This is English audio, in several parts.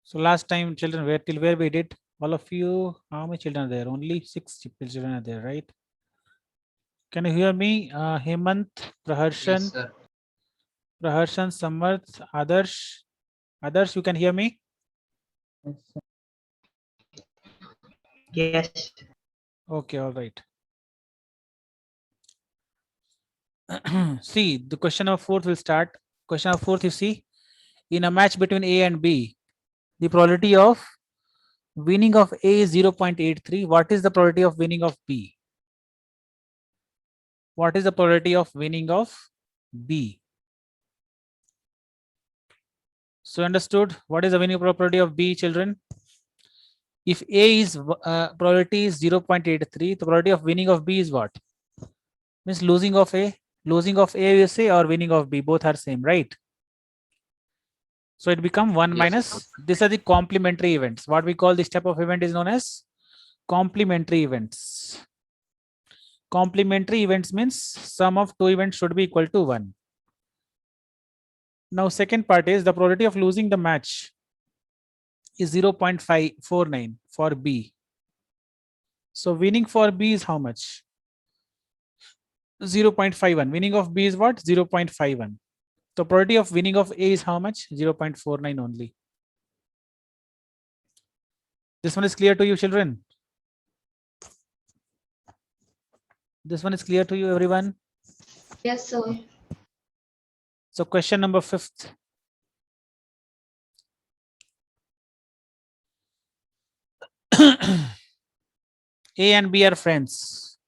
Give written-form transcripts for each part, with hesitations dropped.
So last time, children, where till where we did? All of you, how many children are there? Only 6 children are there, right? Can you hear me? Hemant, Yes, Praharshan, sir. Samarth, Adarsh. Adarsh, you can hear me? Yes. Okay, all right. See, the question of fourth will start. Question of fourth, you see, in a match between A and B, the probability of winning of A is 0.83. What is the probability of winning of B? What is the probability of winning of B? So understood what is the winning probability of B, children? If A is probability is 0.83, the probability of winning of B is what? Means losing of A you say, or winning of B, both are same, right? So it become 1 Yes, sir. minus. These are the complementary events. What we call this type of event is known as complementary events. Complementary events means sum of two events should be equal to 1. Now second part is the probability of losing the match is 0.549 for B. So winning for B is how much? 0.51. Winning of B is what? 0.51. The probability of winning of A is how much? 0.49 only. This one is clear to you, children? This one is clear to you, everyone? Yes, sir. So question number 5th. A and B are friends.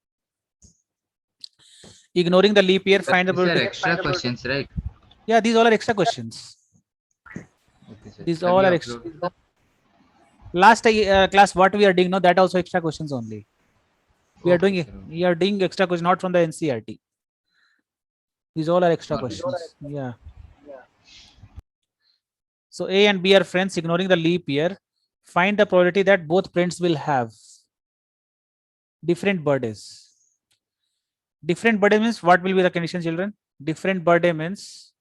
Ignoring the leap year, Sir, find the these are probability. extra questions, right? Yeah, these all are extra questions. Okay, sir. These Have all you are extra. uploaded them? Last class, what we are doing now, that also extra questions only. We are Okay, doing sir. we are doing extra questions, not from the NCRT. These all are extra All right. questions. Yeah. So A and B are friends, ignoring the leap year. Find the probability that both parents will have different birthdays. Different birthday means what will be the condition, children? Different birthday means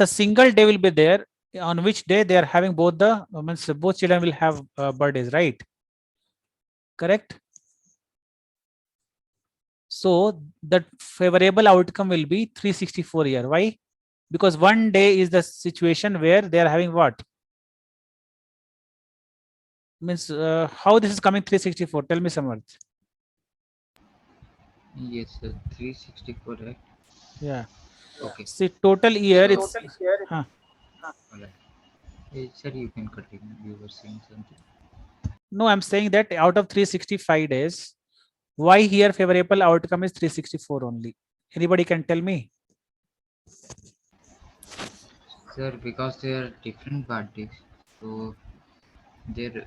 a single day will be there on which day they are having both the means both children will have birthdays, right? Correct. So the favorable outcome will be 364 year. Why? Because one day is the situation where they are having what? Means how this is coming 364? Tell me, Samarth. Yes, sir. 364, right? Yeah. Okay. See, total year So, it's huh. all right. Sir, you can continue. You were saying something. No, I'm saying that out of 365 days, why here favorable outcome is 364 only? Anybody can tell me? Sir, because they are different birthdays. So, their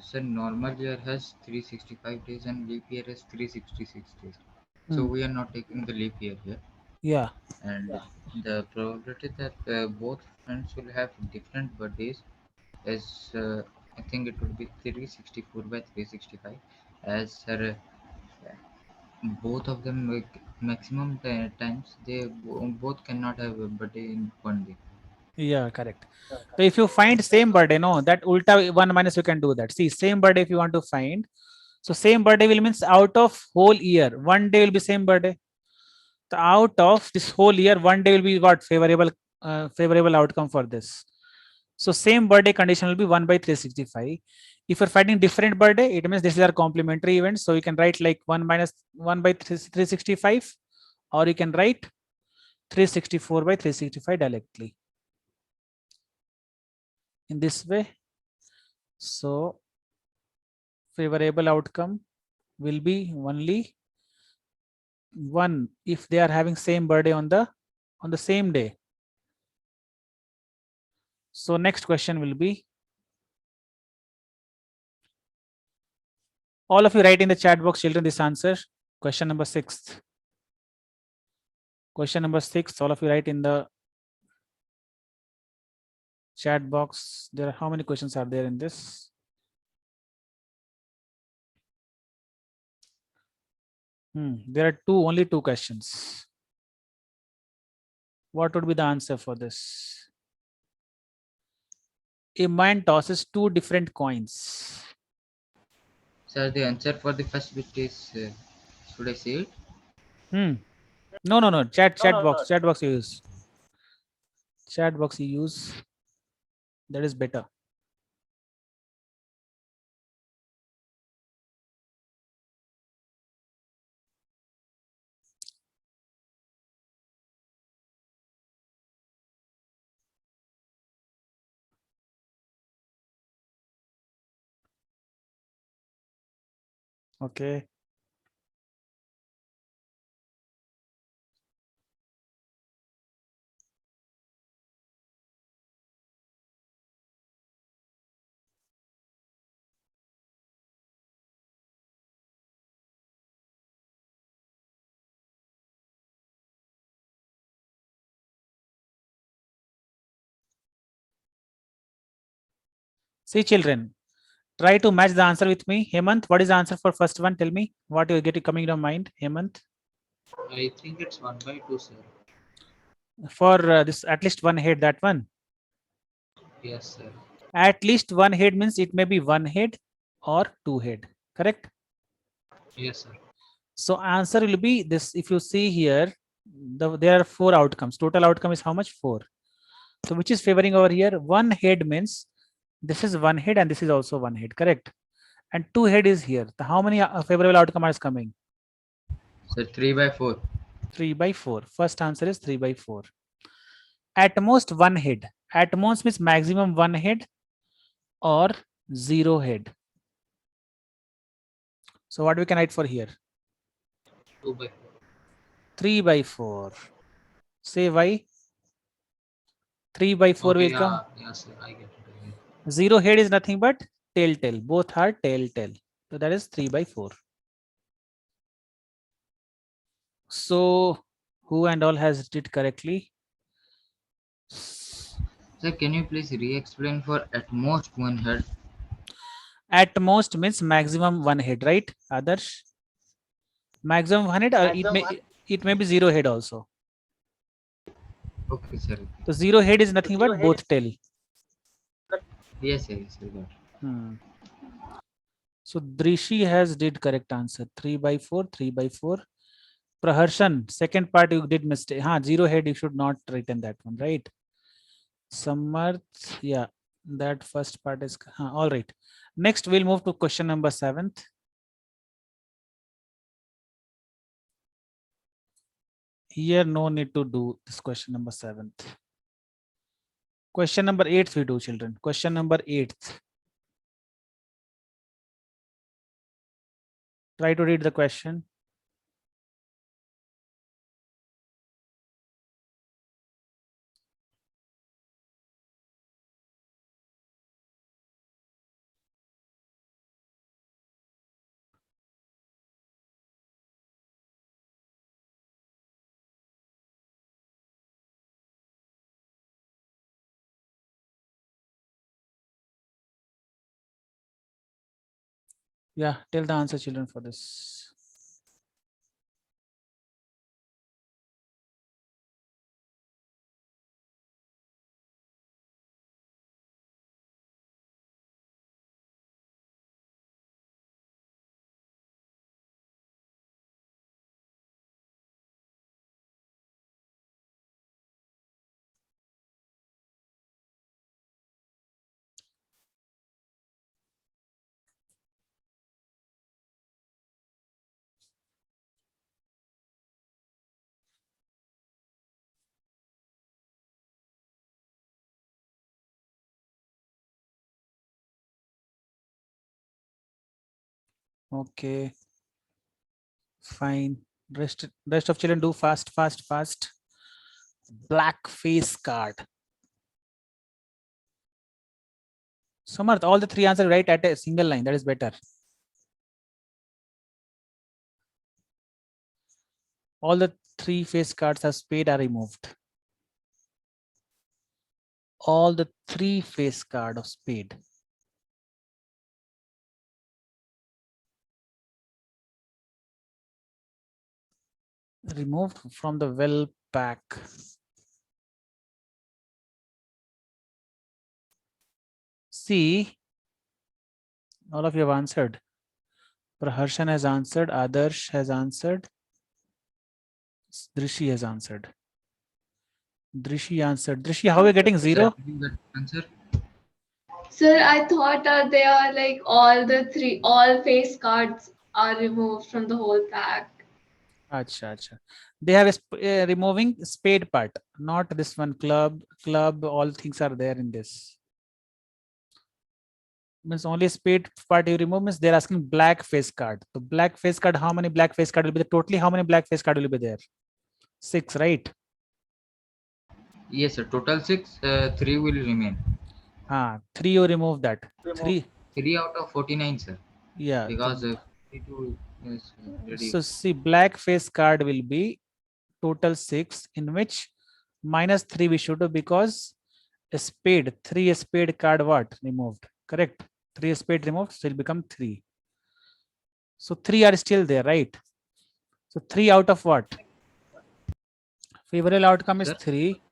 sir, normal year has 365 days and leap year has 366 days. So, Hmm. we are not taking the leap year here. Yeah. And the probability that both friends will have different birthdays is I think it would be 364 by 365 as both of them maximum times they both cannot have a birthday in one day. Yeah, correct. So if you find same birthday, no, that ulta 1 minus you can do that. See, same birthday if you want to find. So same birthday will means out of whole year, one day will be same birthday. So out of this whole year, one day will be what favorable outcome for this. So same birthday condition will be 1 by 365. If you're finding different birthday, it means this is our complementary events. So you can write like 1 minus 1 by 365, or you can write 364 by 365 directly in this way. So favorable outcome will be only one if they are having same birthday on the same day. So next question will be, all of you write in the chat box, children, this answer. Question number 6. Question number 6. All of you write in the chat box. There are how many questions are there in this? There are only two questions. What would be the answer for this? A man tosses two different coins. Sir, the answer for the first bit is, should I say it? Hmm. No. Chat box you use. Chat box you use. That is better. Okay. See, children, try to match the answer with me. Hemant, what is the answer for first one? Tell me what you get coming to mind. Hemant, I think it's 1 by 2, sir. for this at least one head. That one. Yes, sir. At least one head means it may be one head or two head. Correct. Yes, sir. So answer will be this. If you see here, there are four outcomes. Total outcome is how much? 4. So which is favoring over here? One head means this is one head and this is also one head. Correct. And two head is here. So how many favorable outcome is coming? Sir, 3 by 4. 3 by 4. First answer is 3 by 4. At most one head. At most means maximum one head or zero head. So what we can write for here? 2 by 4. 3 by 4. Say why? 3 by 4 Okay, will come. yeah, sir. I get it. I get it. Zero head is nothing but tail. Both are tail. So that is 3 by 4. So who and all has did correctly? Sir, can you please re-explain for at most one head? At most means maximum one head, right? Others maximum one head, or it may be zero head also. Okay, sir. So zero head is nothing but both tail. Yes, sir. Yes, sir. Got it. So Drishi has did correct answer. 3 by 4, 3 by 4. Praharshan, second part you did mistake. Zero head, you should not written that one, right? Samarth, yeah, that first part is all right. Next, we'll move to question number 7th. Here, no need to do this question number 7th. Question number 8th we do, children. Question number 8th. Try to read the question. Yeah, tell the answer, children, for this. Okay, fine. Rest of children do fast. Black face card. Samarth, all the three answers right at a single line. That is better. All the three face cards as spade are removed. All the three face card of spade. Removed from the well pack. C, all of you have answered. Praharshan has answered. Adarsh has answered. Drishi has answered. Drishi answered. Drishi, how are you getting Sir, zero? did you get answer? Sir, I thought they are like all face cards are removed from the whole pack. Acha, acha. They have removing spade part, not this one. Club, all things are there in this. Means only spade part you remove, means they're asking black face card. So black face card, how many black face card will be there? Totally how many black face card will be there? 6, right? Yes, sir. Total 6. 3 will remain. 3 you remove that. 3, 3 out of 49, sir. yeah. Because 52 is So reduced. see, black face card will be total 6, in which minus 3 we should do, because a spade, 3 spade card what? Removed, correct? 3 spade removed, so it will become 3. So 3 are still there, right? So 3 out of what? Favorable outcome is Sir? 3.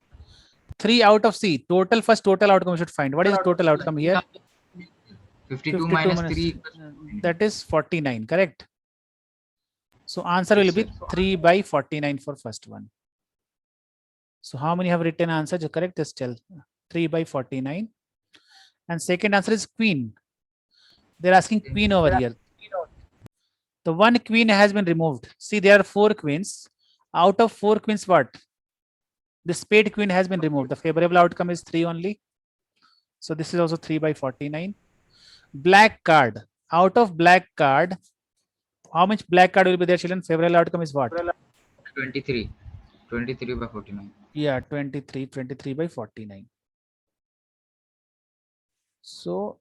3 out of C. Total, first total outcome we should find. What is the total outcome here? 52 minus 3 equals that is 49, correct? So answer Yes, will be sir. 3 by 49 for first one. So how many have written answer? Correct, just tell. 3 by 49. And second answer is queen. They're asking queen over here. The one queen has been removed. See, there are 4 queens. Out of 4 queens, what? The spade queen has been removed. The favorable outcome is 3 only. So this is also 3 by 49. Black card. Out of black card, how much black card will be there, children? Favorable outcome is what? 23. 23 by 49. Yeah, 23 by 49. So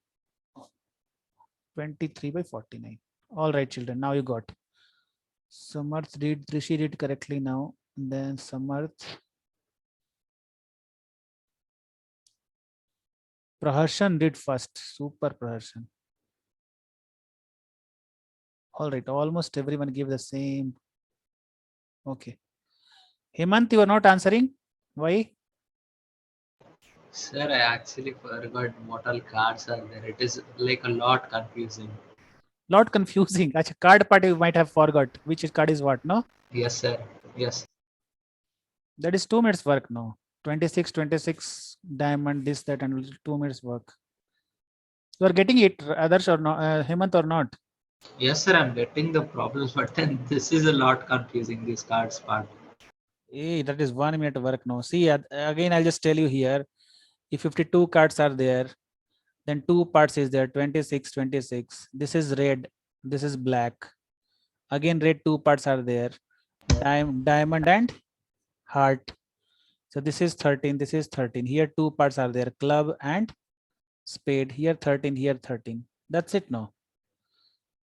23 by 49. All right, children. Now you got. Samarth read, Rishi read correctly now. And then Samarth. Praharshan did first. Super Praharshan. All right, almost everyone gave the same. Okay. Hemant, you are not answering. Why? Sir, I actually forgot what all cards are there. It is like a lot confusing. Lot confusing. Acha, card part you might have forgot. Which card is what, no? Yes, sir. Yes. That is 2 minutes work, no? 26 diamond, this, that, and 2 minutes work. You are getting it, others or not, Hemant or not? Yes, sir. I'm getting the problem, but then this is a lot confusing. This cards part. Hey, that is 1 minute work, no? See, again, I'll just tell you here. If 52 cards are there, then 2 parts is there, 26. This is red, this is black. Again, red 2 parts are there, diamond and heart. So this is 13, this is 13. Here 2 parts are there, club and spade. Here 13, here 13. That's it, no?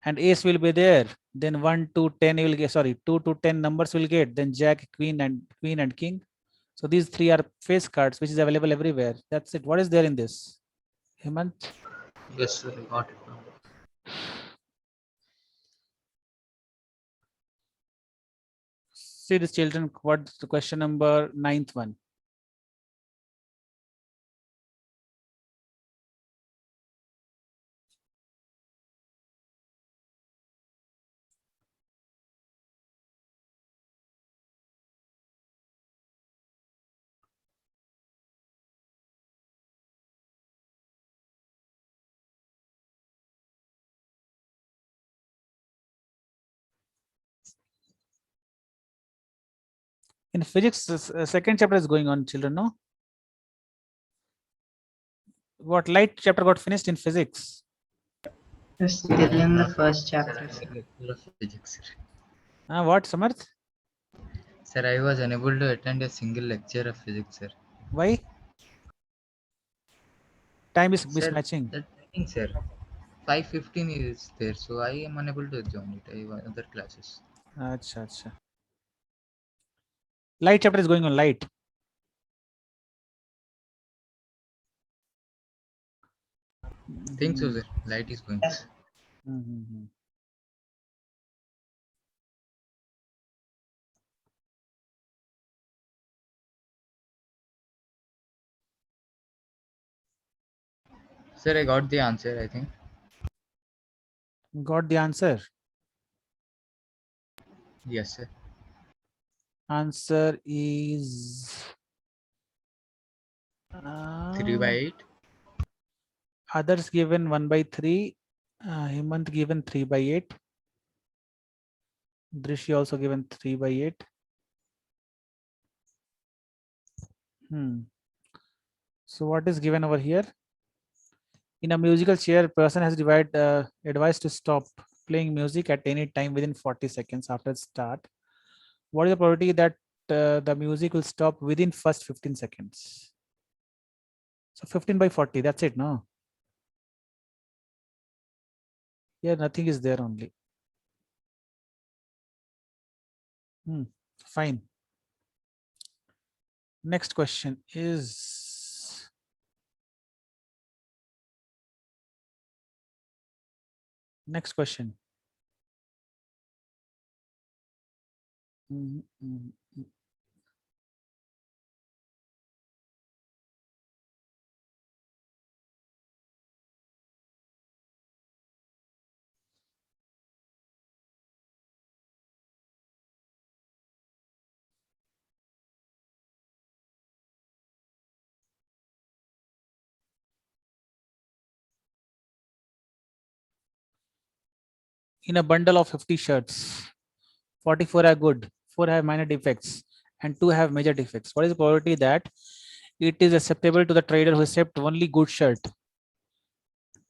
And ace will be there. Then 1 to 10 you will get, sorry, 2 to 10 numbers will get. Then jack, queen and king. So these 3 are face cards, which is available everywhere. That's it. What is there in this? Hemant? Yes, sir. I got it now. See this, children, what's the question number 9th one? In physics, second chapter is going on, children, no? What light chapter got finished in physics? Still in the first chapter. Lecture of physics, sir. What, Samarth? Sir, I was unable to attend a single lecture of physics, sir. Why? Time is Sir, mismatching. that timing, sir. 5:15 is there, so I am unable to join it. I have other classes. Acha, acha. Light chapter is going on, light. Think so, sir. Light is going. Yes. Mm-hmm. Sir, I got the answer, I think. Got the answer? Yes, sir. Answer is 3 by 8. others given 1 by 3. Hemant given 3 by 8. Drishi also given 3 by 8. So what is given over here? In a musical chair, person has advised to stop playing music at any time within 40 seconds after start. What is the probability that the music will stop within first 15 seconds? So 15 by 40, that's it, no? Yeah, nothing is there only. Fine. Next question is next question. Mm, mm, mm. In a bundle of 50 shirts, 44 are good, 4 have minor defects, and 2 have major defects. What is the probability that it is acceptable to the trader who accept only good shirt?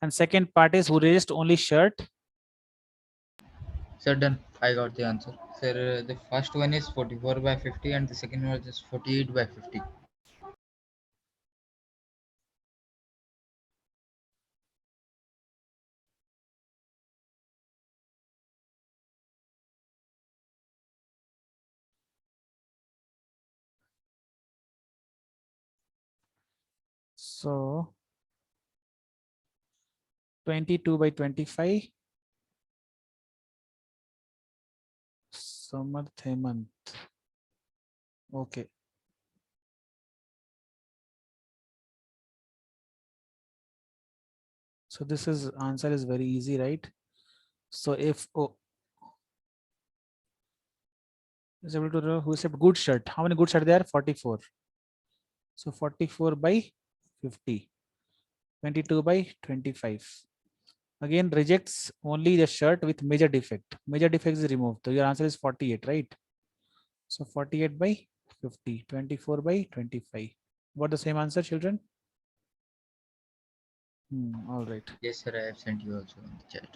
And second part is who raised only shirt. Sir, done. I got the answer. Sir, the first one is 44 by 50 and the second one is 48 by 50. So 22 by 25. Samarth Hemant. Okay. So this is answer is very easy, right? So if is able to know who accept good shirt. How many good shirt there? 44. So 44 by 50. 22 by 25. Again rejects only the shirt with major defect. Major defect is removed. So your answer is 48, right? So 48 by 50. 24 by 25. What the same answer, children? All right. Yes, sir, I have sent you also in the chat.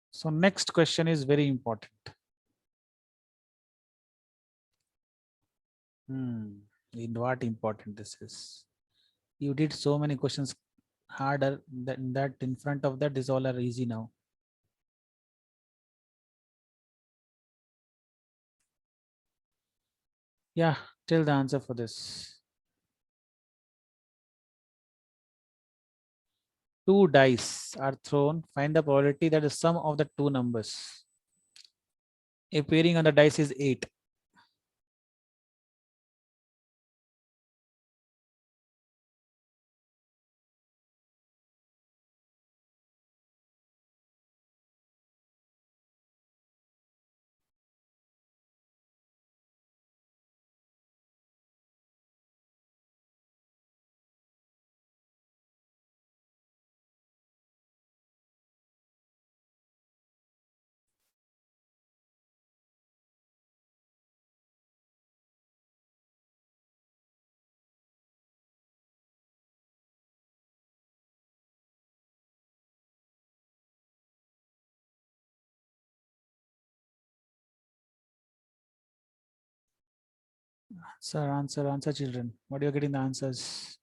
So next question is very important. In what important this is? You did so many questions harder than that. In front of that, these all are easy now. Yeah, tell the answer for this. 2 dice are thrown. Find the probability that the sum of the two numbers appearing on the dice is 8. Answer, children. What are you getting the answers?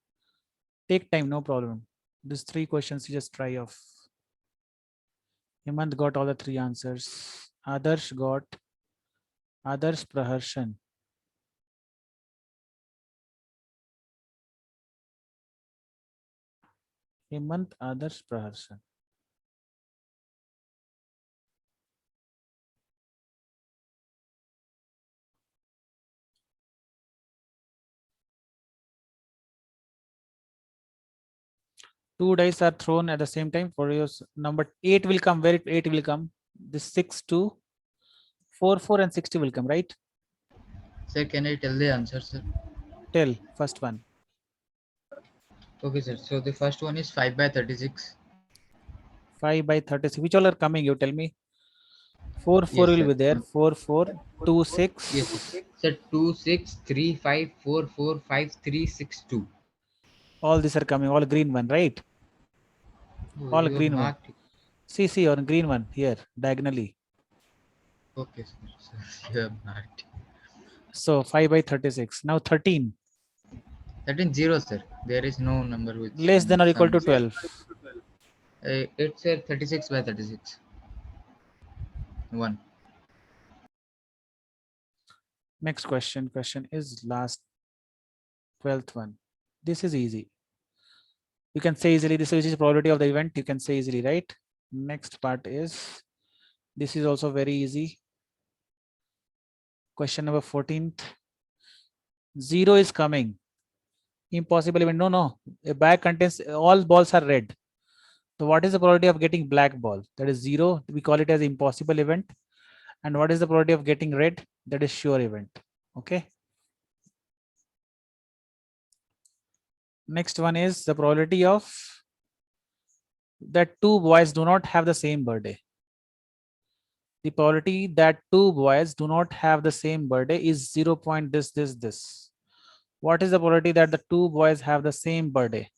Take time, no problem. These 3 questions you just try off. Hemant got all the 3 answers. Adarsh got Adarsh Praharshan. Hemant Adarsh Praharshan. Two dice are thrown at the same time for your number 8 will come. Where 8 will come? This 6, 2, 4, 4 and 60 will come, right? Sir, can I tell the answer, sir? Tell first one. Okay, sir. So the first one is 5 by 36. 5 by 36. Which all are coming? You tell me. 4, 4 Yes, will sir. be there. 4, 4, 2, 6. Yes, sir. Sir, 2, 6, 3, 5, 4, 4, 5, 3, 6, 2. All these are coming. All green one, right? Oh, All you have green one. marked it. See on green one here diagonally. Okay, sir. So you have marked. So 5 by 36. Now 13. That is 0, sir. There is no number which Less than or equal to comes. 12. It's 36 by 36. 1. Next question. Question is last 12th one. This is easy. You can say easily. This is probability of the event. You can say easily, right? Next part is, this is also very easy. Question number 14th. 0 is coming. Impossible event. No. A bag contains, all balls are red. So what is the probability of getting black ball? That is 0. We call it as impossible event. And what is the probability of getting red? That is sure event. Okay. Next one is the probability of that two boys do not have the same birthday. The probability that two boys do not have the same birthday is 0. This. What is the probability that the two boys have the same birthday?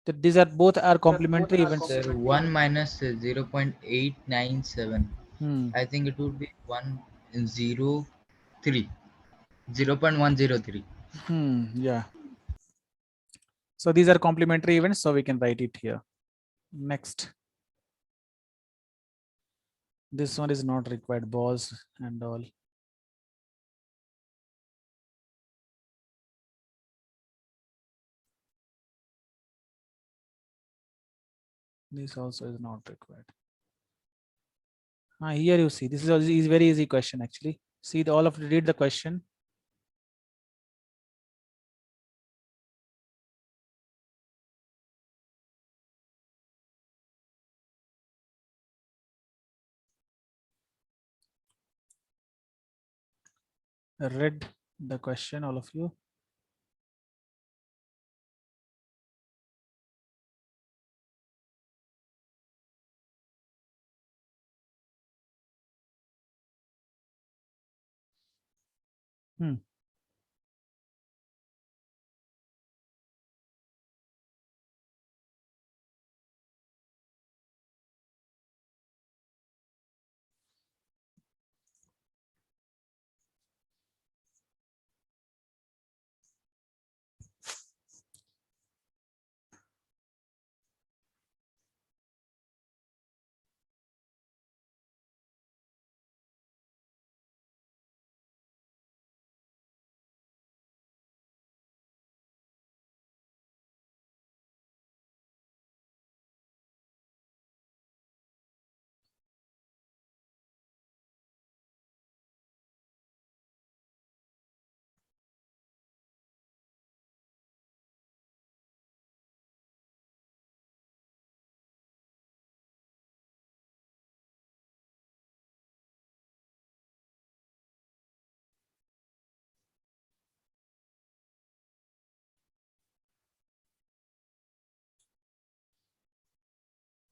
These are both are complementary events. Sir, 1 minus 0.897. Hmm. I think it would be 103. 0.103. Yeah. So these are complementary events, so we can write it here. Next. This one is not required, balls and all. This also is not required. Here you see, this is very easy question actually. See, all of you read the question. Read the question, all of you. Hmm.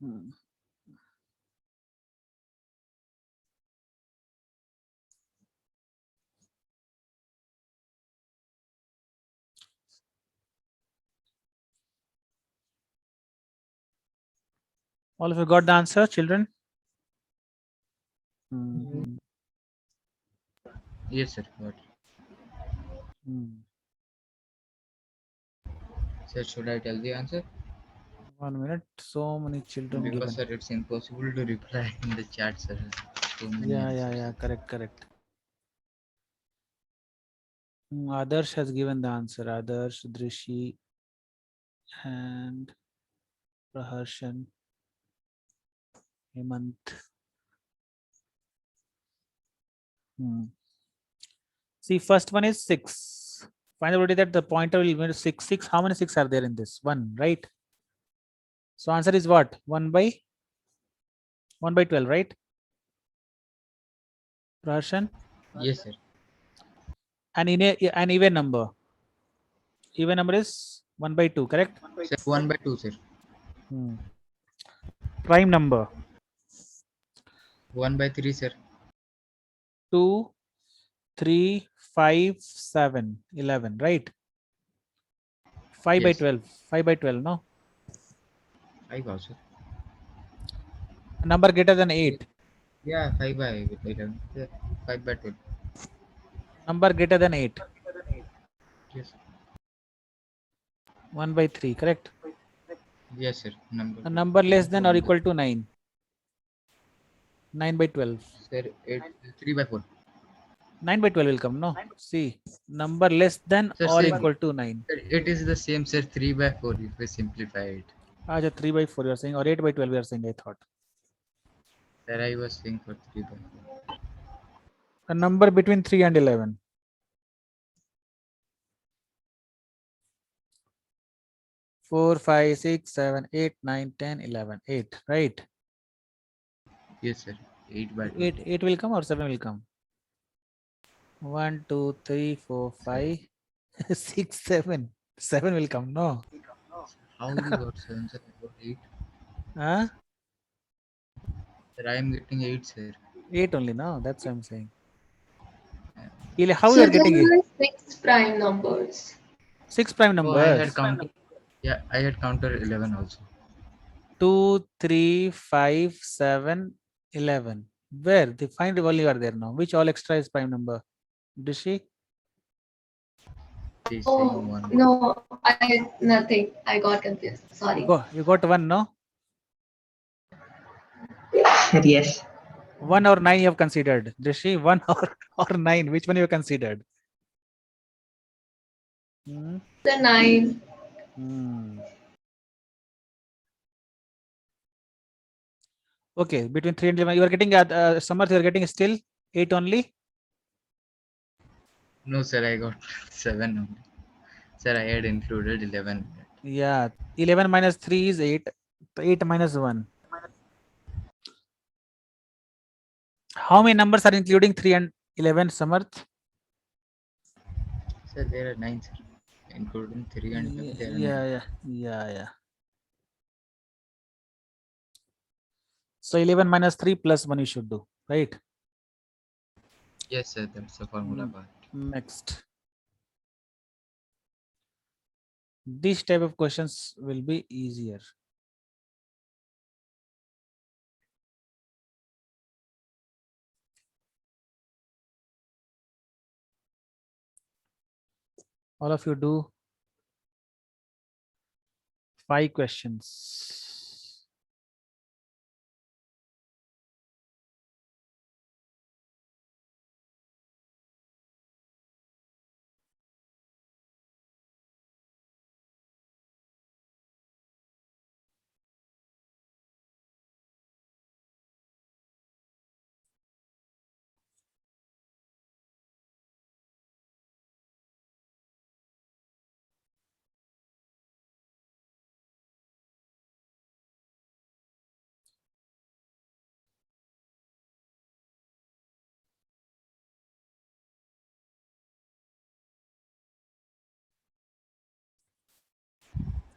Hmm. All of you got the answer, children? Hmm. Yes, sir. Got it. Sir, should I tell the answer? 1 minute. So many children Because, given. sir, it's impossible to reply in the chat, sir. So many answers. Yeah. Correct. Adarsh has given the answer. Adarsh, Drishi, and Praharshan, Hemant. See, first one is 6. Find the probability that the pointer will be 6. 6. How many 6 are there in this? 1, right? So answer is what? 1 by 12, right? Prashan? Yes, sir. And in an even number. Even number is 1 by 2, correct? Sir, 1 by 2, sir. Hmm. Prime number 1 by 3, sir. 2, 3, 5, 7, 11, right? 5 by Yes. 12. 5 by 12, no? 5 also. A number greater than 8. Yeah, 5 by 11. Yeah, 5 by 12. Number greater than 8. Yes. 1 by 3, correct? Yes, sir. A number less than or equal to 9. 9 by 12. Sir, 3 by 4. 9 by 12 will come, no? See, number less than Sir, or same. equal to 9. Sir, it is the same, sir. 3 by 4 if we simplify it. 3 by 4 you are saying, or 8 by 12 you are saying, I thought. Sir, I was saying for 3 by 4. A number between 3 and 11. 4, 5, 6, 7, 8, 9, 10, 11. 8, right? Yes, sir. 8 by 12. 8 will come or 7 will come? 1, 2, 3, 4, 5, 6, 7. 7 will come, no? How you got 7, sir? I got 8. Huh? Sir, I am getting 8, sir. 8 only, no? That's what I'm saying. Uh, How you So are getting there it? are 6 prime numbers. 6 prime Oh, I had numbers. counted. Yeah, I had counted 11 also. 2, 3, 5, 7, 11. Where? The find only are there now. Which all extra is prime number? Dishi? She's Oh, saying 1. no, nothing. I got confused. Sorry. You got 1, no? Sir, yes. 1 or 9 you have considered. Dishi, 1 or 9. Which one you have considered? Hmm? The 9. Hmm. Okay, between 3 and 11, you are getting Samarth, you are getting still 8 only. No, sir, I got 7 only. Sir, I had included 11. Yeah, 11 minus 3 is 8. 8 minus 1. How many numbers are including 3 and 11, Samarth? Sir, there are 9, sir. Including 3 and 11, there are 9. Yeah. So 11 minus 3 plus 1 you should do, right? Yes, sir, that's the formula part. Next. This type of questions will be easier. All of you do 5 questions.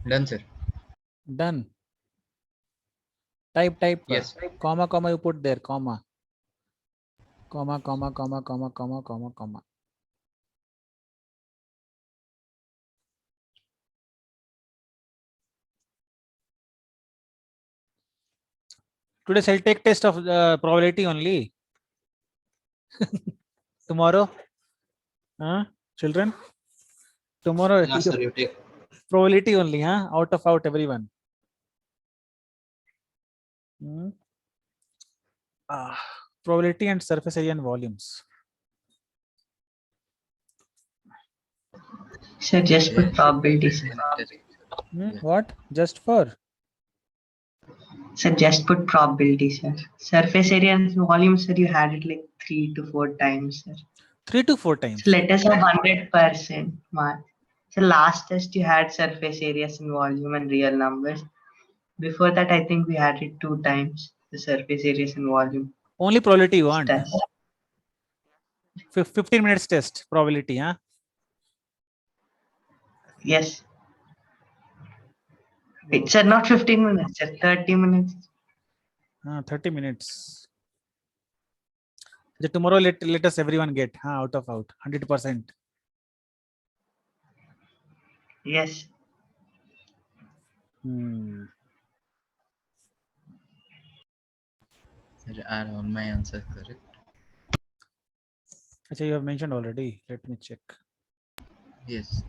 Done, sir. Done. Type. Yes. Comma, you put there, comma. Comma. Today I'll take test of probability only. Tomorrow, children? Tomorrow, Yeah, sir, you take. probability only, huh? Out everyone. Probability and surface area and volumes. Sir, just put probability, sir. Yeah. What? Just for? Sir, just put probability, sir. Surface area and volume, sir, you had it like 3 to 4 times, sir. 3 to 4 times. So let us have 100% mark. So last test you had surface areas in volume and real numbers. Before that, I think we had it 2 times, the surface areas and volume Only probability you want. test. 15 minutes test probability, huh? Yes. It's not 15 minutes, sir, 30 minutes. 30 minutes. So tomorrow let us everyone get out of 100%. Yes. Sir, are all my answers correct? Actually, you have mentioned already. Let me check. Yes.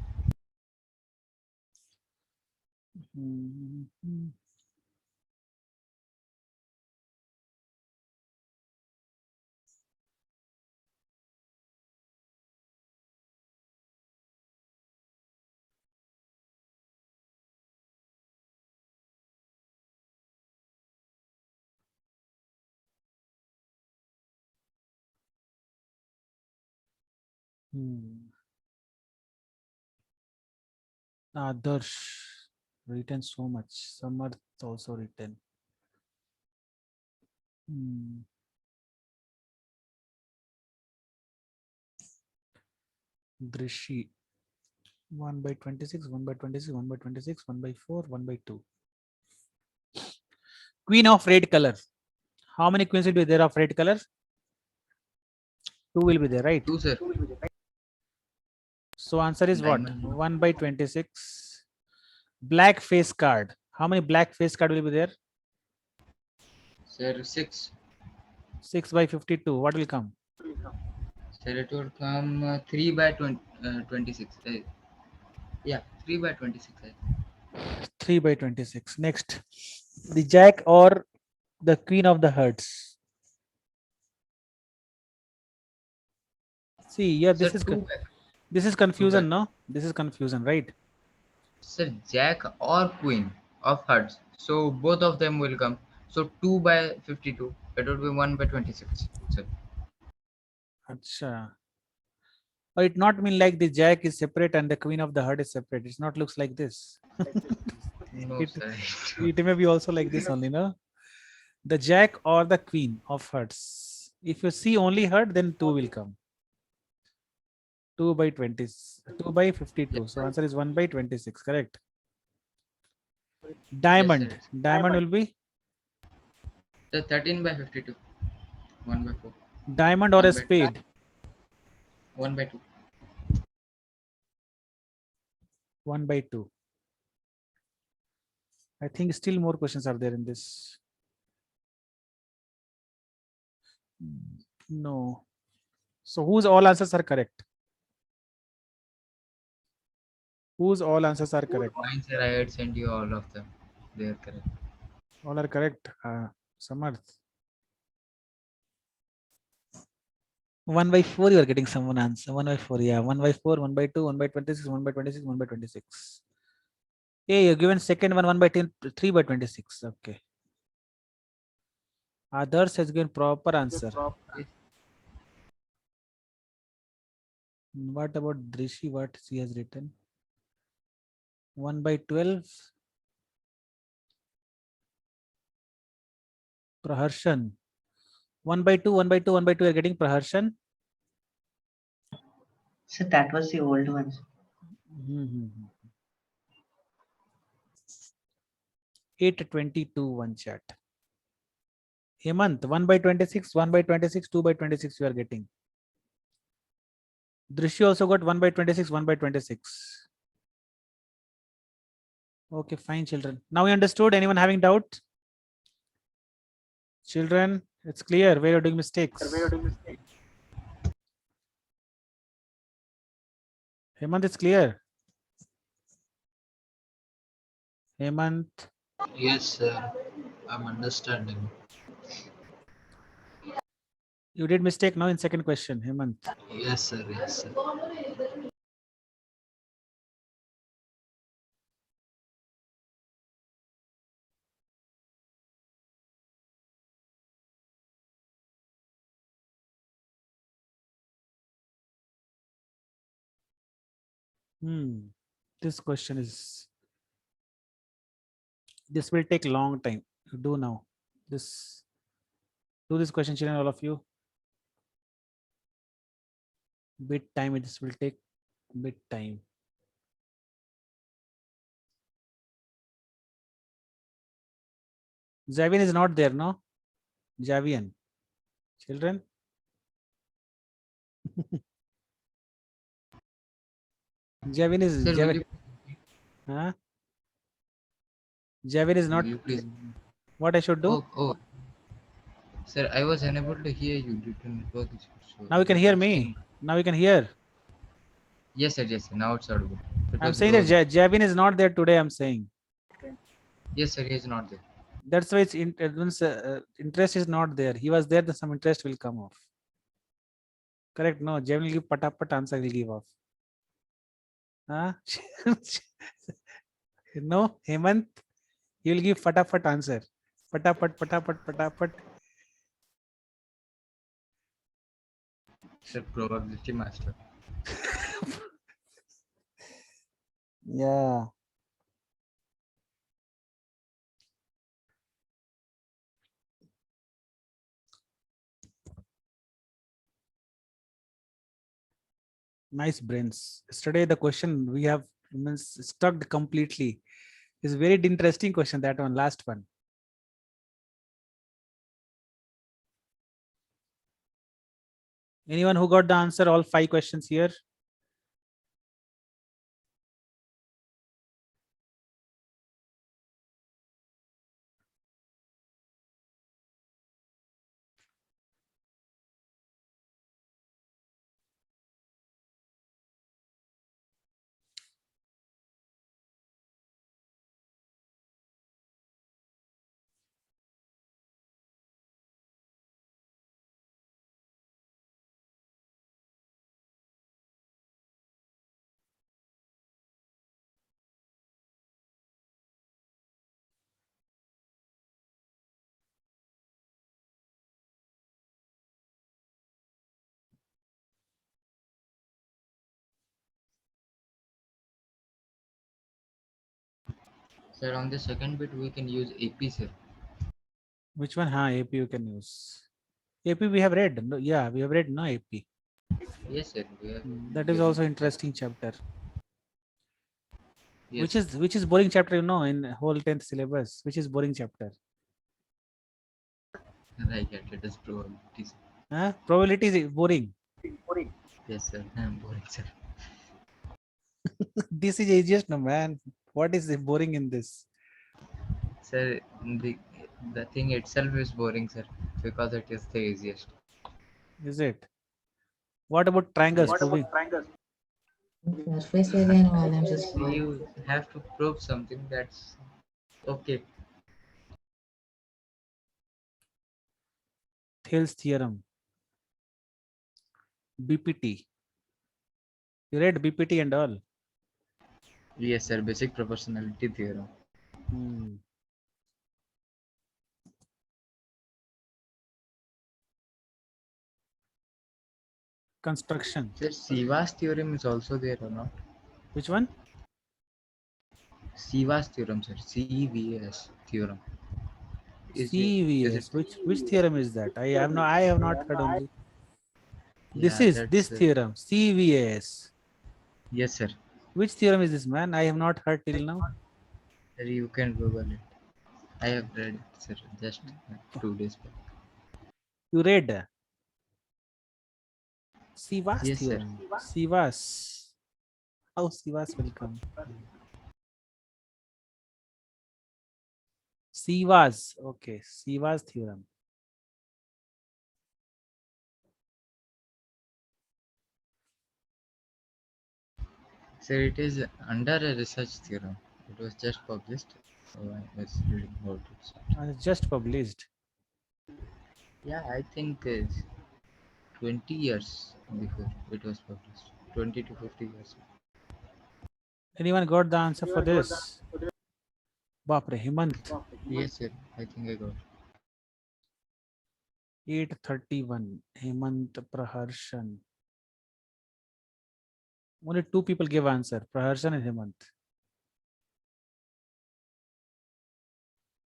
Others written so much. Some are also written. Drishi 1 by 26, 1 by 26, 1 by 26, 1 by 4, 1 by 2. Queen of red color. How many queens will be there of red color? 2 will be there, right? 2, sir. So answer is what? Diamond. 1 by 26. Black face card. How many black face card will be there? Sir, 6. 6 by 52. What will come? Sir, it would come 3 by 26. Yeah, 3 by 26. 3 by 26. Next, the jack or the queen of the hearts. See, yeah, Sir, this is 2 by. this is confusion, Two no? This is confusion, right? Sir, jack or queen of hearts. So both of them will come. So 2 by 52. It would be 1 by 26. Sir. Acha. Or it not mean like the jack is separate and the queen of the heart is separate. It's not looks like this. No, it, sir. it may be also like this only, no? The jack or the queen of hearts. If you see only heart, then 2 will come. 2 by 20, 2 by 52. So answer is 1 by 26, correct? Diamond. Yes, Diamond will be sir, 13 by 52. 1 by 4. diamond or a 1 by 2. spade. 1 by 2. 1 by 2. I think still more questions are there in this. No. So whose all answers are correct? Whose all answers are correct? Fine, sir. I had sent you all of them. They are correct. All are correct. Samarth. 1 by 4 you are getting someone answer. 1 by 4, yeah. 1 by 4, 1 by 2, 1 by 26, 1 by 26, 1 by 26. Yeah, you're given second one, 1 by 10, 3 by 26. Okay. Others has given proper answer. What about Drishi? What she has written? 1 by 12. Praharshan. 1 by 2, 1 by 2, 1 by 2 are getting Praharshan. So that was the old one. 822 one chat. Hemant, 1 by 26, 1 by 26, 2 by 26 you are getting. Drishi also got 1 by 26, 1 by 26. Okay, fine, children. Now you understood? Anyone having doubt? Children, it's clear where you're doing mistakes. Hemant, it's clear. Hemant. Yes, sir. I'm understanding. You did mistake now in second question, Hemant. Yes, sir. Yes, sir. This question is. This will take long time. Do now. This. Do this question, children, all of you. Bit time. This will take bit time. Javian is not there, no? Javian. Children. Javian is Sir, will Javian. you, Huh? Javian is not. will you please? What I should do? Oh, sir, I was unable to hear you due to network issues. So Now you can I hear was me. saying- Now you can hear. Yes, sir. Yes, sir. Now it's audible. It I'm was saying that growing. Javian is not there today. I'm saying. Yes, sir. He is not there. That's why it's interest is not there. He was there, then some interest will come off. Correct? No, Javian will give patapat answer will give off. Huh? No, Hemant, he will give fatafat answer. Patapat. Sir, probability master. Yeah. Nice brains. Yesterday the question we have stuck completely. It's very interesting question, that one, last one. Anyone who got the answer, all 5 questions here? Sir, on the second bit, we can use AP, sir. Which one? AP you can use. AP we have read. No, yeah, we have read no AP. Yes, sir. We have. That is also interesting chapter. Yes. Which is boring chapter, in whole 10th syllabus. Which is boring chapter? I get it as probability, sir. Huh? Probability is boring. Yes, sir. I am boring, sir. This is easiest, no man. What is boring in this? Sir, the thing itself is boring, sir, because it is the easiest. Is it? What about triangles? Yes. Proving? Surface area and volumes is You have to prove something that's okay. Thales theorem. BPT. You read BPT and all. Yes, sir. Basic proportionality theorem. Hmm. Construction. Sir, Siva's theorem is also there or not? Which one? Siva's theorem, sir. CVS theorem. Is it? CVS. Which theorem is that? I have not heard only. This Yeah, is that's, this theorem. CVS. Yes, sir. Which theorem is this, man? I have not heard till now. Sir, you can Google it. I have read it, sir, just 2 days back. You read Sivas Yes, sir. theorem. Sivas. How Sivas will come? Sivas. Okay. Sivas theorem. Sir, it is under a research theorem. It was just published. So I was reading about it. It's just published. Yeah, I think 20 years before it was published. 20 to 50 years. Anyone got the answer for this? Bapre, Hemant. Yes, sir. I think I got it. 831. Hemant Praharshan. Only two people give answer, Praharshan and Hemant.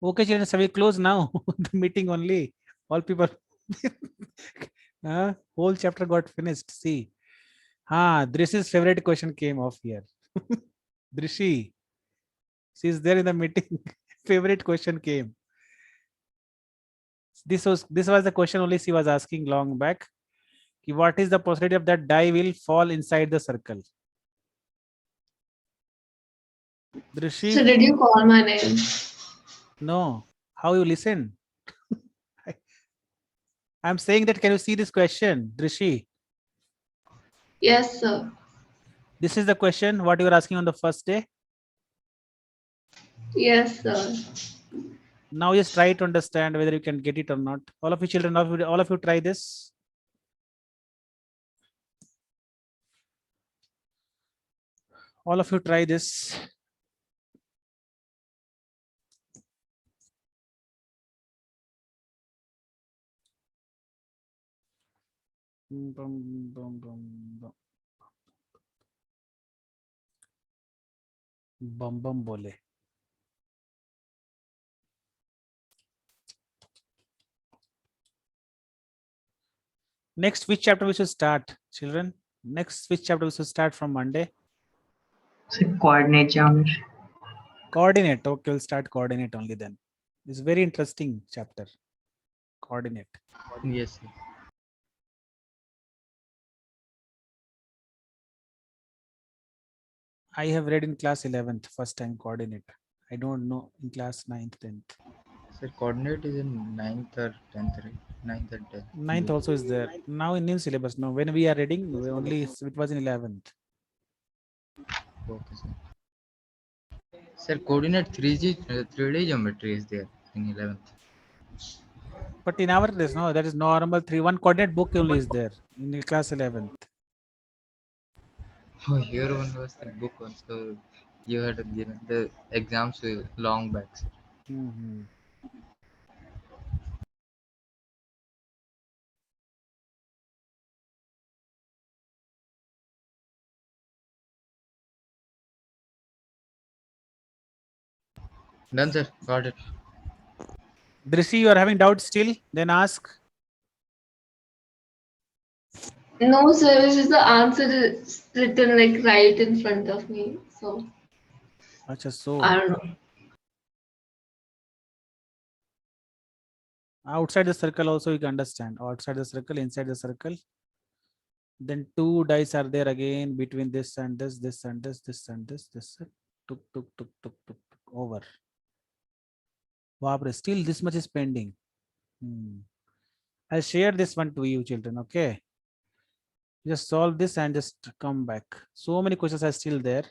Okay, children, so we close now. The meeting only. All people. Whole chapter got finished. See. Drish's favorite question came off here. Drishi. She's there in the meeting. Favorite question came. This was the question only she was asking long back. What is the possibility of that die will fall inside the circle? Drishi? So did you call my name? No. How you listen? I'm saying that, can you see this question, Drishi? Yes, sir. This is the question what you were asking on the first day. Yes, sir. Now just try to understand whether you can get it or not. All of you children, all of you try this. All of you try this. Bum bum bole. Next, which chapter we should start, children? Next, which chapter we should start from Monday? So coordinate geometry. Coordinate. Okay, we'll start coordinate only then. It's very interesting chapter. Coordinate. Yes, sir. I have read in class 11th, first time coordinate. I don't know in class 9th, 10th. Sir, coordinate is in 9th or 10th, right? 9th and 10th. 9th also is there. Now in new syllabus. No, when we are reading, it was in 11th. Okay, sir. Sir, coordinate 3D geometry is there in 11th. But in our list, no, that is normal 3-1 coordinate book only is there in the class 11th. Oh, here one was the book also. You had given the exams long back, sir. Mhm. Done, sir. Got it. Drishi, you are having doubts still? Then ask. No, sir. It's just the answer is written like right in front of me. So Acha, so I don't know. outside the circle also you can understand. Outside the circle, inside the circle. Then two dice are there again between this and this, this and this, this and this, this. Tuk, tuk, tuk, tuk, tuk, tuk, over. Baapre, still this much is pending. I'll share this one to you, children. Okay. Just solve this and just come back. So many questions are still there.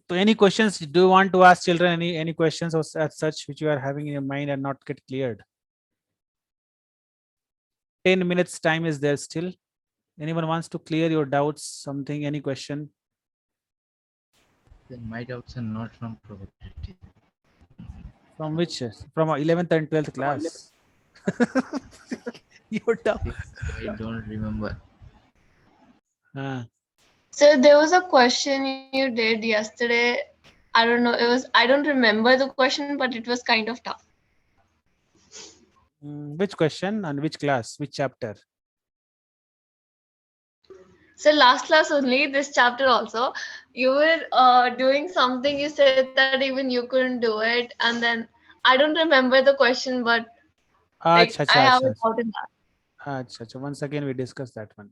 So any questions do you want to ask children? Any questions or as such which you are having in your mind and not get cleared? 10 minutes time is there still. Anyone wants to clear your doubts? Something? Any question? Then my doubts are not from probability. From which? From 11th and 12th class. Your doubt. I don't remember. So there was a question you did yesterday. I don't know. I don't remember the question, but it was kind of tough. Which question and which class? Which chapter? So last class only, this chapter also, you were doing something. You said that even you couldn't do it, and then I don't remember the question, but like, Acha, I have acha, it out in that. acha. Once again, we discuss that one.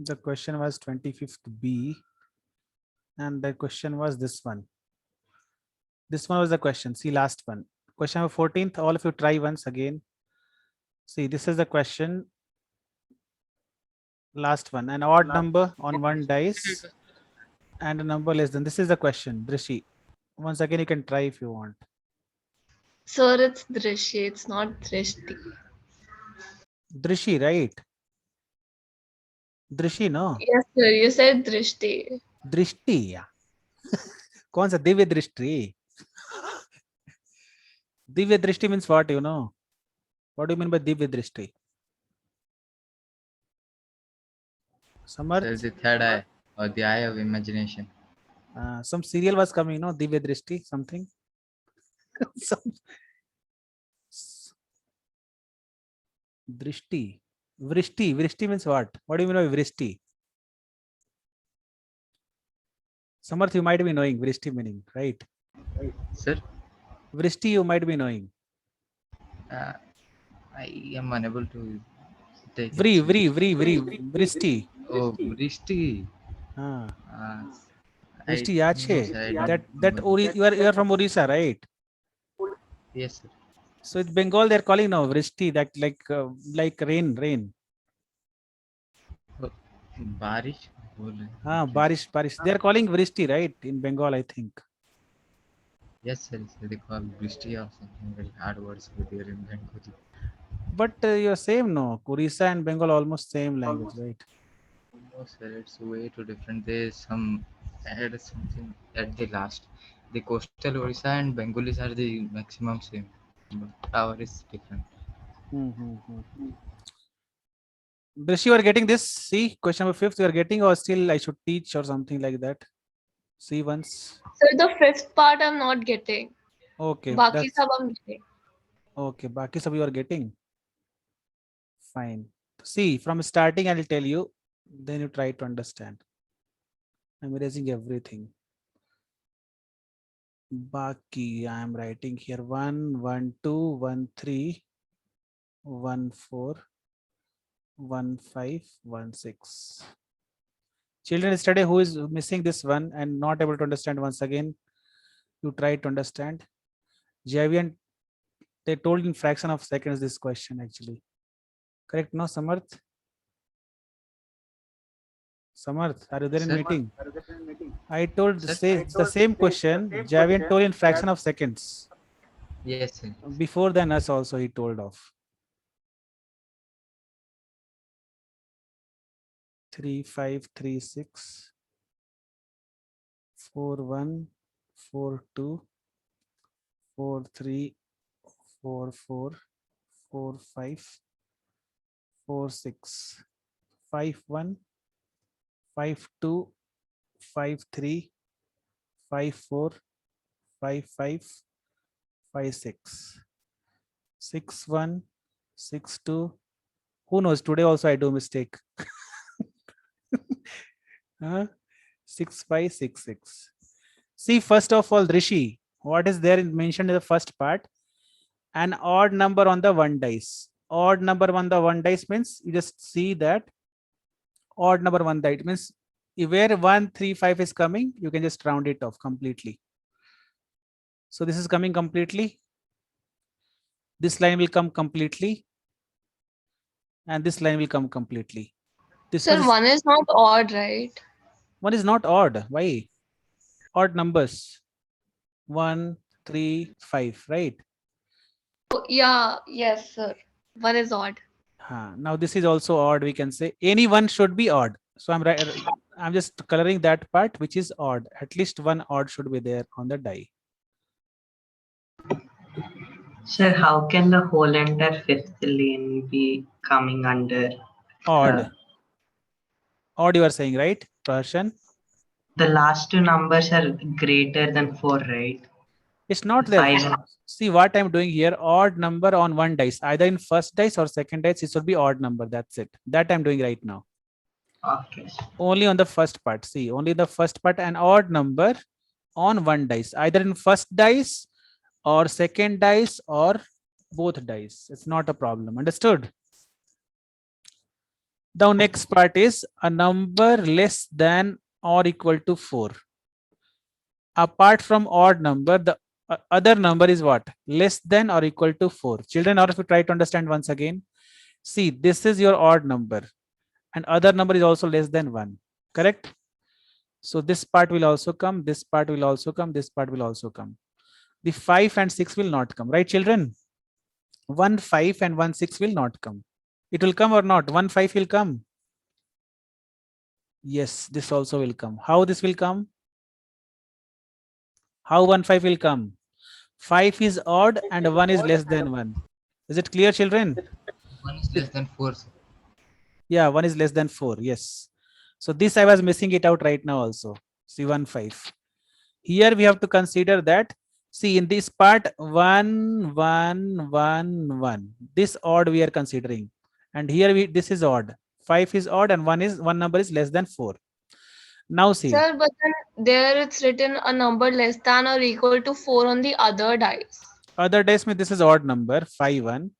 The question was 25th B, and the question was this one. This one was the question. See, last one. Question number 14th. All of you try once again. See, this is the question. Last one. An odd number on one dice and a number less than. This is the question. Drishi. Once again, you can try if you want. Sir, it's Drishi. It's not Drishti. Drishi, right? Drishi, no? Yes, sir. You said Drishti. Drishti, yeah. कौन सा दिव्य दृष्टि? Divya Drishti means what, you know? What do you mean by Divya Drishti? Sir, Samarth? the third eye or the eye of imagination. Some serial was coming, you know, Divya Drishti, something. Some Drishti. Vrishti. Vrishti means what? What do you mean by Vrishti? Samarth, you might be knowing Vrishti meaning, right? Sir, Vrishti, you might be knowing. uh, I am unable to take it. Vrishti. Oh, Vrishti. Ah, I Vrishti yaad no, chhe. sir, I don't That remember. you are from Orissa, right? Yes, sir. So in Bengal they're calling now Vrishti, that like rain. Oh, Barish. बोल रहे हैं. Barish. They're calling Vrishti, right? In Bengal, I think. Yes, sir. They call Vrishti or something very hard words with their in Bengali. But you're same, no? Orissa and Bengal almost same language, right? No, sir, it's way too different. There's some add something at the last. The coastal Orissa and Bengalis are the maximum same, but our is different. Brishi, you are getting this? See, question number 5th, you are getting, or still I should teach or something like that? See once. So the fifth part I'm not getting. Okay, Baki that's sab I'm getting. okay. Baki sab you are getting. Fine. See, from starting, I will tell you, then you try to understand. I'm erasing everything. Baki, I am writing here 1, 1, 2, 1, 3, 1, 4, 1, 5, 1, 6. Children, yesterday who is missing this one and not able to understand once again, you try to understand. Javian, they told in fraction of seconds this question actually. Correct, no, Samarth? Samarth, are you there in Sir? meeting? I told Sir? the same question. Javian told in fraction of seconds. Yes, sir. Before than us also he told of. 3, 5, 3, 6, 4, 1, 4, 2, 4, 3, 4, 4, 4, 5, 4, 6, 5, 1, 5, 2, 5, 3, 5, 4, 5, 5, 5, 6, 6, 1, 6, 2. Who knows? Today also I do mistake. 6, 5, 6, 6. See, first of all, Rishi, what is there mentioned in the first part? An odd number on the one dice. Odd number on the one dice means you just see that odd number one dice means where 1, 3, 5 is coming, you can just round it off completely. So this is coming completely. This line will come completely. And this line will come completely. This Sir, one is not odd, right? one is not odd. Why? Odd numbers. 1, 3, 5, right? Oh, yeah, yes, sir. One is odd. Now this is also odd. We can say any one should be odd. So I'm just coloring that part which is odd. At least one odd should be there on the die. Sir, how can the whole entire fifth lane be coming under Odd. Odd you are saying, right, Prashan? the last two numbers are greater than 4, right? It's not there. 5. See what I'm doing here, odd number on one dice, either in first dice or second dice, it should be odd number. That's it. That I'm doing right now. Okay. Only on the first part. See, only the first part, an odd number on one dice, either in first dice or second dice or both dice. It's not a problem. Understood? The next part is a number less than or equal to 4. Apart from odd number, the other number is what? Less than or equal to 4. Children, or if you try to understand once again, see, this is your odd number and other number is also less than 1. Correct? So this part will also come, this part will also come, this part will also come. The 5 and 6 will not come, right, children? 1, 5 and 1, 6 will not come. It will come or not? 1, 5 will come. Yes, this also will come. How this will come? How 1, 5 will come? 5 is odd and 1 is less than 1. Is it clear, children? 1 is less than 4, sir. Yeah, 1 is less than 4. Yes. So this I was missing it out right now also. See 1, 5. Here we have to consider that. See in this part 1, 1, 1, 1. This odd we are considering. And here this is odd. 5 is odd and one number is less than 4. Now see. Sir, but then there it's written a number less than or equal to 4 on the other dice. Other dice mean this is odd number 5, 1.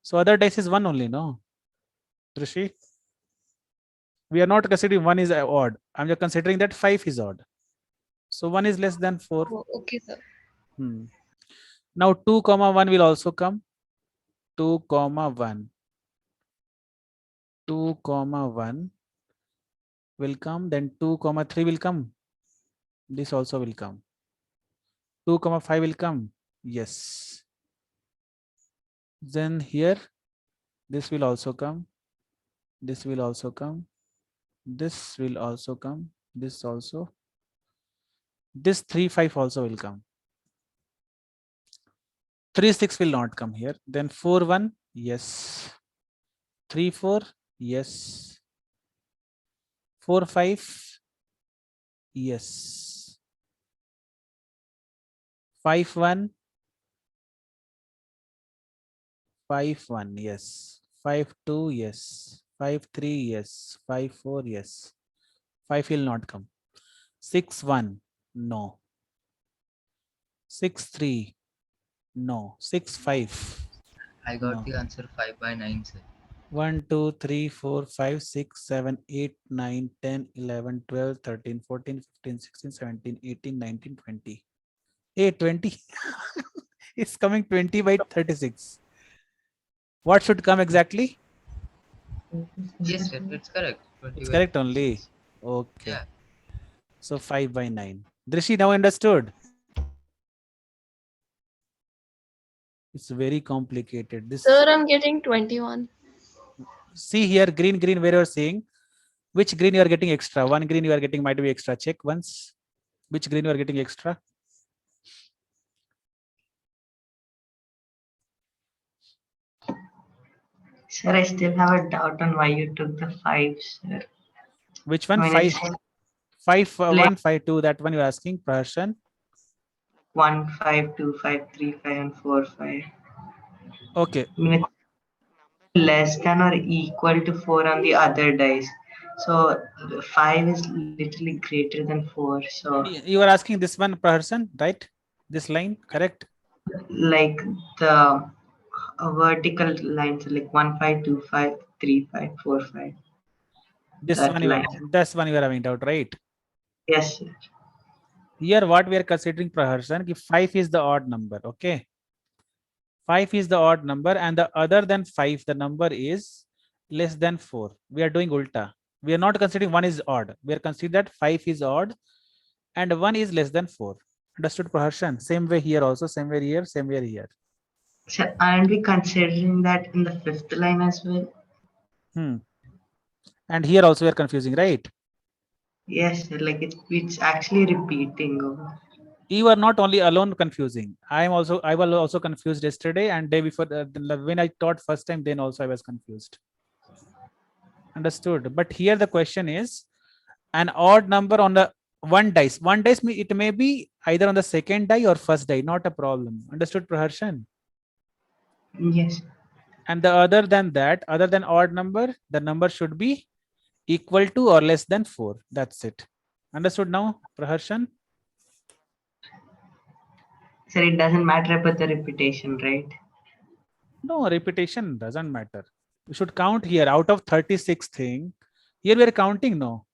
So other dice is 1 only, no? Drishi? We are not considering 1 is odd. I'm just considering that 5 is odd. So 1 is less than 4. Oh, okay, sir. Now 2, 1 will also come. 2, 1. 2, 1 will come. Then 2, 3 will come. This also will come. 2, 5 will come. Yes. Then here, this will also come. This will also come. This will also come. This also. This 3, 5 also will come. 3, 6 will not come here. Then 4, 1. Yes. 3, 4. Yes. 4, 5. Yes. 5, 1. 5, 1. Yes. 5, 2. Yes. 5, 3. Yes. 5, 4. Yes. 5 will not come. 6, 1. No. 6, 3. No. 6, 5. I got No. the answer 5 by 9, sir. 1, 2, 3, 4, 5, 6, 7, 8, 9, 10, 11, 12, 13, 14, 15, 16, 17, 18, 19, 20. Hey, 20. It's coming 20 by 36. What should come exactly? Yes, sir, it's correct. 20 It's by correct only. 36. Okay. Yeah. So 5 by 9. Drishi, now understood? It's very complicated. This. Sir, I'm getting 21. See here, green, where you're seeing. Which green you are getting extra? One green you are getting might be extra. Check once. Which green you are getting extra? Sir, I still have a doubt on why you took the 5, sir. Which one? I mean, 5, it's 5, Like- 1, 5, 2. That one you're asking, Praharshan. 1, 5, 2, 5, 3, 5, and 4, 5. Okay. I mean, it's less than or equal to 4 on the other dice. So 5 is literally greater than 4. So You are asking this one, Praharshan, right? This line, correct? like the vertical lines, like 1, 5, 2, 5, 3, 5, 4, 5. This That one, line. that's one you are having doubt, right? Yes, sir. Here, what we are considering, Praharshan, if 5 is the odd number, okay? 5 is the odd number, and the other than 5, the number is less than 4. We are doing ulta. We are not considering 1 is odd. We are considering that 5 is odd and 1 is less than 4. Understood, Praharshan? Same way here also, same way here, same way here. Sir, aren't we considering that in the 5th line as well? And here also we are confusing, right? Yes, sir, like it's actually repeating. You are not only alone confusing. I was also confused yesterday and day before when I taught first time, then also I was confused. Understood. But here the question is an odd number on the one dice. One dice, it may be either on the second die or first die, not a problem. Understood, Praharshan? Yes. And the other than that, other than odd number, the number should be equal to or less than 4. That's it. Understood now, Praharshan? Sir, it doesn't matter about the repetition, right? No, repetition doesn't matter. We should count here out of 36 thing. Here we are counting, no.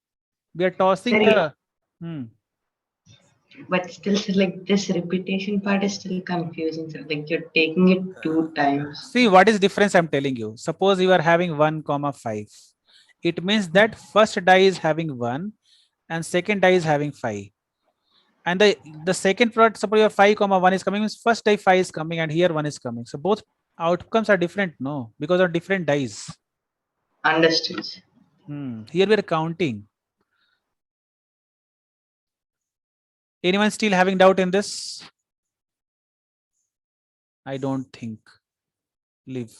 We are tossing Sir, the. But still, sir, like this repetition part is still confusing, sir. Like you're taking it 2 times. See what is difference I'm telling you. Suppose you are having 1, 5. It means that first die is having 1 and second die is having 5. And the second product, suppose your 5, 1 is coming, means first die 5 is coming and here 1 is coming. So both outcomes are different, no, because of different dice. Understood. Here we are counting. Anyone still having doubt in this? I don't think. Leave.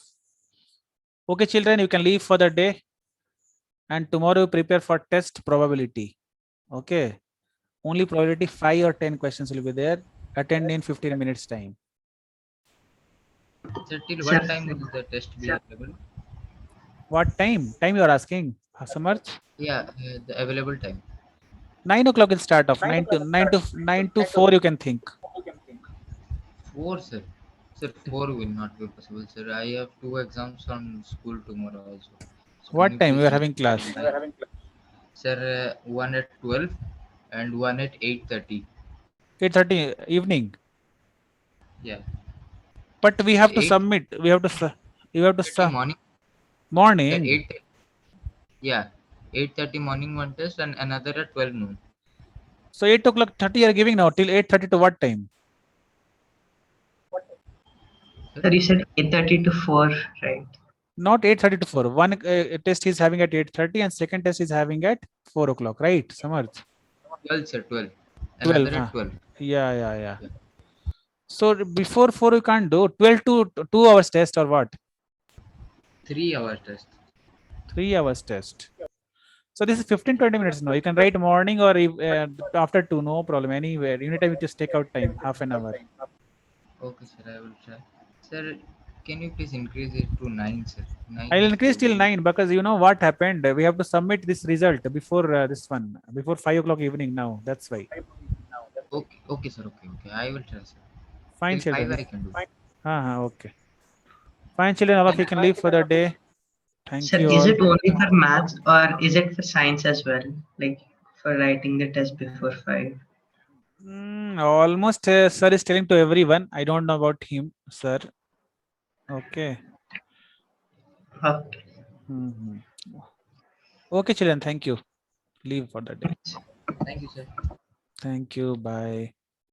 Okay, children, you can leave for the day. And tomorrow prepare for test probability. Okay. Only probability 5 or 10 questions will be there. Attend in 15 minutes time. Sir, till Sir, what time will the test be available? What time? Time you are asking, Samarth? Yeah, the available time. 9 o'clock will start off. 9 to 4 you can think. 4, sir. Sir, 4 will not be possible, sir. I have 2 exams on school tomorrow also. So can What you time please you are having class? Sir, one at 12 and one at 8:30. 8:30 evening. Yeah. But we have to 8:30 submit. You have to morning. Yeah, morning. 8. Yeah, 8:30 morning one test and another at 12 noon. So 8 o'clock 30 you are giving now till 8:30 to what time? sir, you said 8:30 to 4, right? Not 8:30 to 4. One test is having at 8:30 and second test is having at 4 o'clock, right, Samarth? 12, sir, 12. 12. Another at 12. Yeah. Yeah. So before 4 you can't do 12 to 2 hours test or what? 3-hour test. 3 hours test. So this is 15-20 minutes now. You can write morning or after 2, no problem. Anywhere. Anytime you just take out time, half an hour. Okay, sir, I will try. Sir, can you please increase it to 9, sir? 9 I'll is increase till very- 9 because you know what happened. We have to submit this result before this one, before 5 o'clock evening now. That's why. Okay, sir. Okay. I will try, sir. Fine, Till 5 children. I can do. Okay. Fine, children. All of you can leave for the day. Thank Sir, you is all. it only for maths or is it for science as well? Like for writing the test before 5? Almost sir is telling to everyone. I don't know about him, sir. Okay. Okay. Mhm. Okay, children. Thank you. Leave for the day. Thank you, sir. Thank you. Bye.